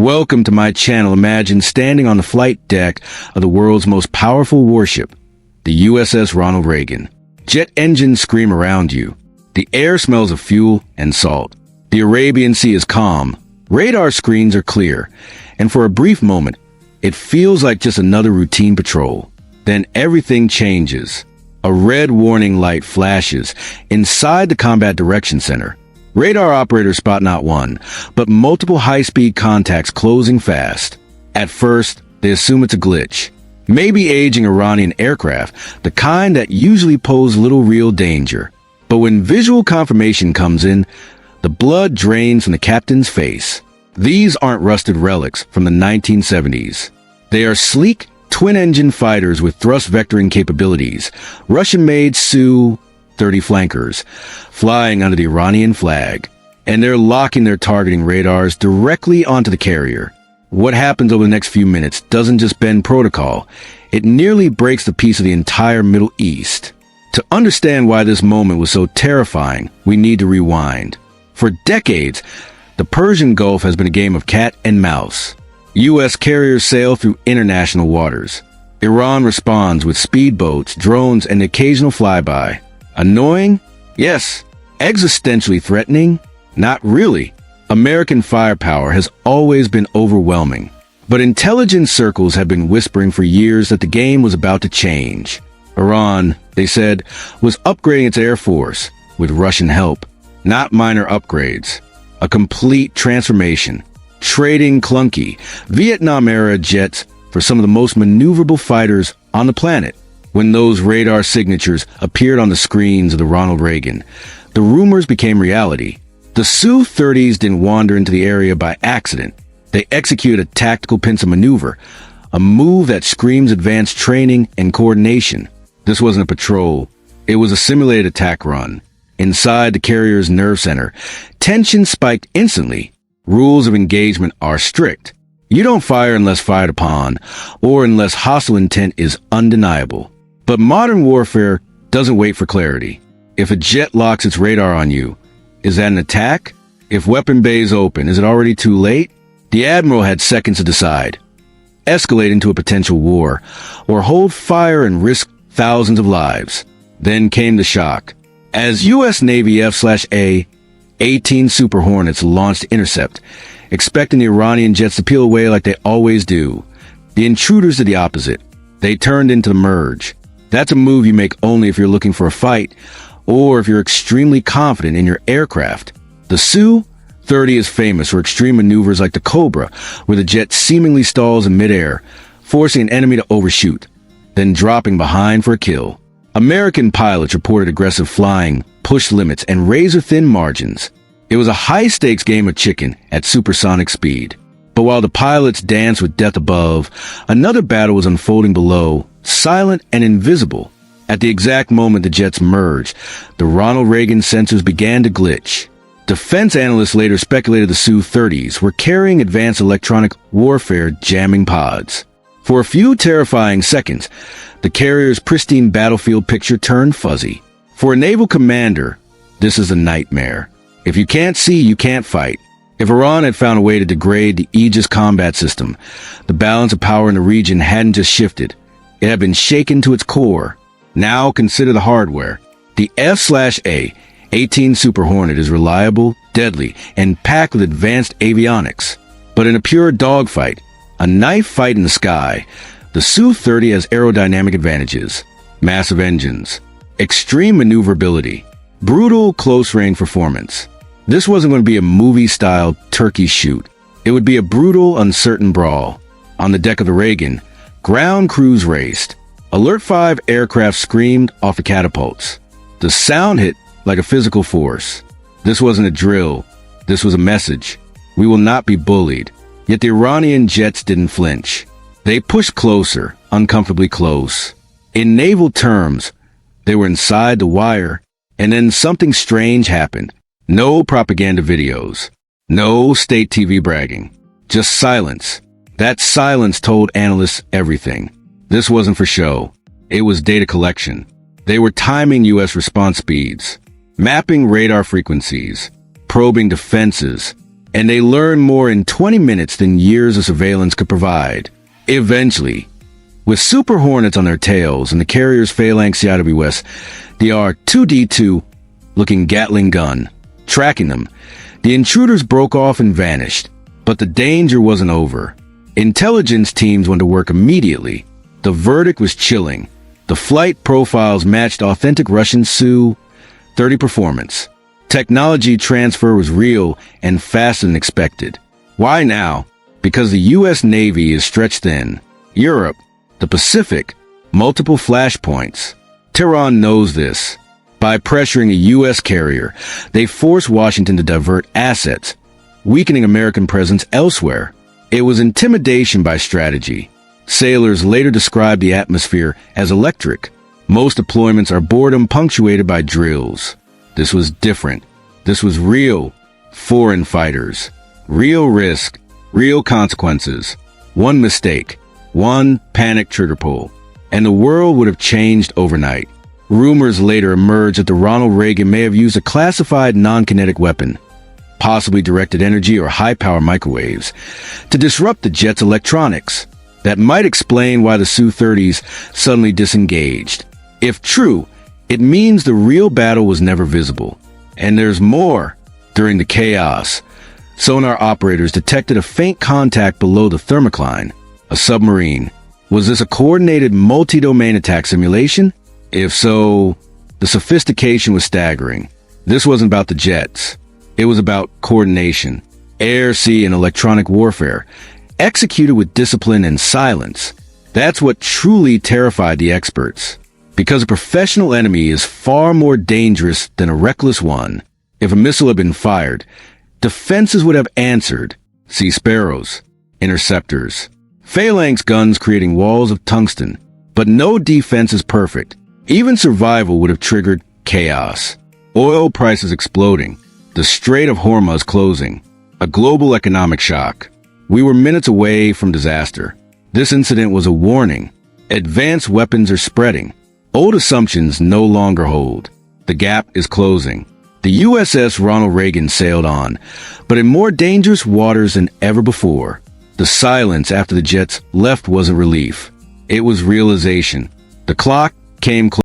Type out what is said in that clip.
Welcome to my channel. Imagine standing on the flight deck of the world's most powerful warship, the USS Ronald Reagan. Jet engines scream around you. The air smells of fuel and salt. The Arabian Sea is calm. Radar screens are clear. And for a brief moment, it feels like just another routine patrol. Then everything changes. A red warning light flashes inside the Combat Direction Center. Radar operators spot not one, but multiple high-speed contacts closing fast. At first, they assume it's a glitch. Maybe aging Iranian aircraft, the kind that usually pose little real danger. But when visual confirmation comes in, the blood drains from the captain's face. These aren't rusted relics from the 1970s. They are sleek, twin-engine fighters with thrust vectoring capabilities, Russian-made SU-30 flankers, flying under the Iranian flag. And they're locking their targeting radars directly onto the carrier. What happens over the next few minutes doesn't just bend protocol, it nearly breaks the peace of the entire Middle East. To understand why this moment was so terrifying, we need to rewind. For decades, the Persian Gulf has been a game of cat and mouse. U.S. carriers sail through international waters. Iran responds with speedboats, drones, and occasional flyby. Annoying? Yes. Existentially threatening? Not really. American firepower has always been overwhelming. But intelligence circles have been whispering for years that the game was about to change. Iran, they said, was upgrading its air force with Russian help. Not minor upgrades. A complete transformation. Trading clunky, Vietnam-era jets for some of the most maneuverable fighters on the planet. When those radar signatures appeared on the screens of the Ronald Reagan, the rumors became reality. The SU-30s didn't wander into the area by accident. They executed a tactical pincer maneuver, a move that screams advanced training and coordination. This wasn't a patrol. It was a simulated attack run. Inside the carrier's nerve center, tension spiked instantly. Rules of engagement are strict. You don't fire unless fired upon, or unless hostile intent is undeniable. But modern warfare doesn't wait for clarity. If a jet locks its radar on you, is that an attack? If weapon bays open, is it already too late? The admiral had seconds to decide. Escalate into a potential war, or hold fire and risk thousands of lives. Then came the shock. As U.S. Navy F/A-18 Super Hornets launched to intercept, expecting the Iranian jets to peel away like they always do, the intruders did the opposite. They turned into the merge. That's a move you make only if you're looking for a fight, or if you're extremely confident in your aircraft. The SU-30 is famous for extreme maneuvers like the Cobra, where the jet seemingly stalls in midair, forcing an enemy to overshoot, then dropping behind for a kill. American pilots reported aggressive flying, push limits, and razor-thin margins. It was a high-stakes game of chicken at supersonic speed. But while the pilots danced with death above, another battle was unfolding below, silent and invisible. At the exact moment the jets merged, the Ronald Reagan sensors began to glitch. Defense analysts later speculated the SU-30s were carrying advanced electronic warfare jamming pods. For a few terrifying seconds, the carrier's pristine battlefield picture turned fuzzy. For a naval commander, this is a nightmare. If you can't see, you can't fight. If Iran had found a way to degrade the Aegis combat system, the balance of power in the region hadn't just shifted. It had been shaken to its core. Now consider the hardware. The F/A-18 Super Hornet is reliable, deadly, and packed with advanced avionics. But in a pure dogfight, a knife fight in the sky, the SU-30 has aerodynamic advantages, massive engines, extreme maneuverability, brutal close-range performance. This wasn't going to be a movie-style turkey shoot. It would be a brutal, uncertain brawl. On the deck of the Reagan, ground crews raced. Alert 5 aircraft screamed off the catapults. The sound hit like a physical force. This wasn't a drill. This was a message. We will not be bullied. Yet the Iranian jets didn't flinch. They pushed closer, uncomfortably close. In naval terms, they were inside the wire, and then something strange happened. No propaganda videos. No state TV bragging. Just silence. That silence told analysts everything. This wasn't for show. It was data collection. They were timing U.S. response speeds, mapping radar frequencies, probing defenses, and they learned more in 20 minutes than years of surveillance could provide. Eventually, with Super Hornets on their tails and the carrier's Phalanx CIWS, the R-2D2 looking Gatling gun tracking them, the intruders broke off and vanished. But the danger wasn't over. Intelligence teams went to work immediately. The verdict was chilling. The flight profiles matched authentic Russian SU-30 performance. Technology transfer was real and faster than expected. Why now? Because the U.S. Navy is stretched thin. Europe, the Pacific, multiple flashpoints. Tehran knows this. By pressuring a U.S. carrier, they forced Washington to divert assets, weakening American presence elsewhere. It was intimidation by strategy. Sailors later described the atmosphere as electric. Most deployments are boredom punctuated by drills. This was different. This was real. Foreign fighters. Real risk. Real consequences. One mistake. One panic trigger pull. And the world would have changed overnight. Rumors later emerged that the Ronald Reagan may have used a classified non-kinetic weapon, possibly directed energy or high-power microwaves, to disrupt the jet's electronics. That might explain why the Su-30s suddenly disengaged. If true, it means the real battle was never visible. And there's more. During the chaos, sonar operators detected a faint contact below the thermocline, a submarine. Was this a coordinated multi-domain attack simulation? If so, the sophistication was staggering. This wasn't about the jets. It was about coordination, air, sea, and electronic warfare, executed with discipline and silence. That's what truly terrified the experts. Because a professional enemy is far more dangerous than a reckless one. If a missile had been fired, defenses would have answered. See Sparrows, interceptors, Phalanx guns creating walls of tungsten. But no defense is perfect. Even survival would have triggered chaos. Oil prices exploding. The Strait of Hormuz closing. A global economic shock. We were minutes away from disaster. This incident was a warning. Advanced weapons are spreading. Old assumptions no longer hold. The gap is closing. The USS Ronald Reagan sailed on, but in more dangerous waters than ever before. The silence after the jets left wasn't relief. It was realization. The clock came close.